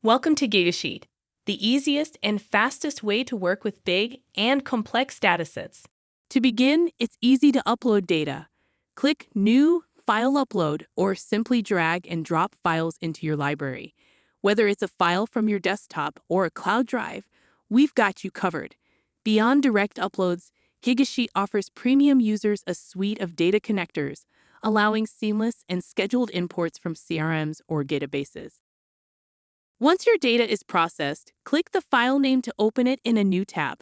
Welcome to Gigasheet, the easiest and fastest way to work with big and complex datasets. To begin, it's easy to upload data. Click New, File Upload, or simply drag and drop files into your library. Whether it's a file from your desktop or a cloud drive, we've got you covered. Beyond direct uploads, Gigasheet offers premium users a suite of data connectors, allowing seamless and scheduled imports from CRMs or databases. Once your data is processed, click the file name to open it in a new tab.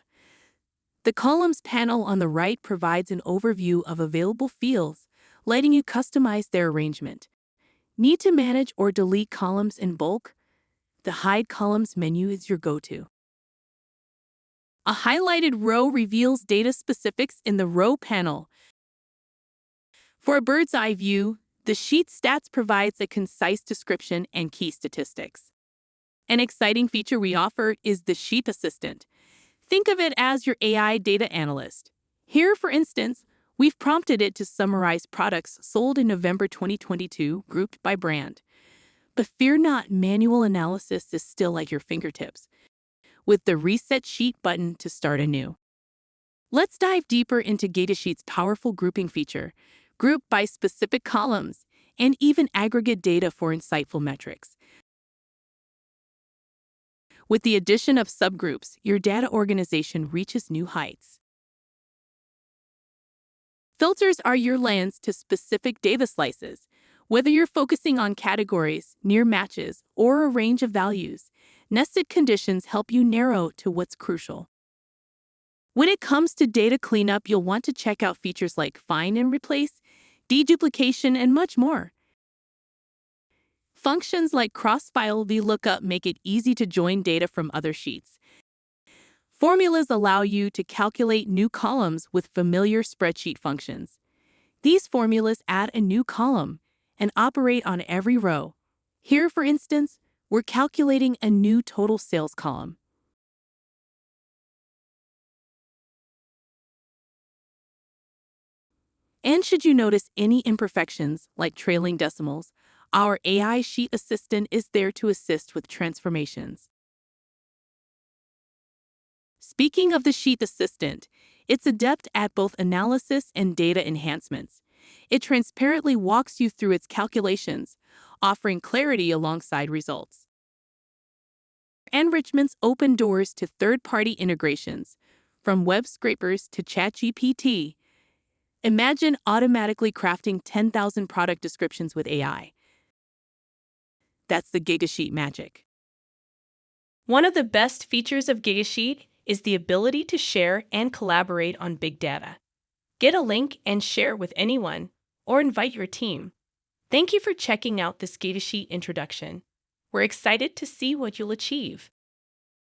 The Columns panel on the right provides an overview of available fields, letting you customize their arrangement. Need to manage or delete columns in bulk? The Hide Columns menu is your go-to. A highlighted row reveals data specifics in the Row panel. For a bird's eye view, the Sheet Stats provides a concise description and key statistics. An exciting feature we offer is the Sheet Assistant. Think of it as your AI data analyst. Here, for instance, we've prompted it to summarize products sold in November 2022, grouped by brand. But fear not, manual analysis is still at your fingertips, with the Reset Sheet button to start anew. Let's dive deeper into Gigasheet's powerful grouping feature, group by specific columns, and even aggregate data for insightful metrics. With the addition of subgroups, your data organization reaches new heights. Filters are your lens to specific data slices. Whether you're focusing on categories, near matches, or a range of values, nested conditions help you narrow to what's crucial. When it comes to data cleanup, you'll want to check out features like Find and Replace, deduplication, and much more. Functions like cross-file VLOOKUP make it easy to join data from other sheets. Formulas allow you to calculate new columns with familiar spreadsheet functions. These formulas add a new column and operate on every row. Here, for instance, we're calculating a new total sales column. And should you notice any imperfections, like trailing decimals, our AI Sheet Assistant is there to assist with transformations. Speaking of the Sheet Assistant, it's adept at both analysis and data enhancements. It transparently walks you through its calculations, offering clarity alongside results. Enrichments open doors to third-party integrations, from web scrapers to ChatGPT. Imagine automatically crafting 10,000 product descriptions with AI. That's the Gigasheet magic. One of the best features of Gigasheet is the ability to share and collaborate on big data. Get a link and share with anyone, or invite your team. Thank you for checking out this Gigasheet introduction. We're excited to see what you'll achieve.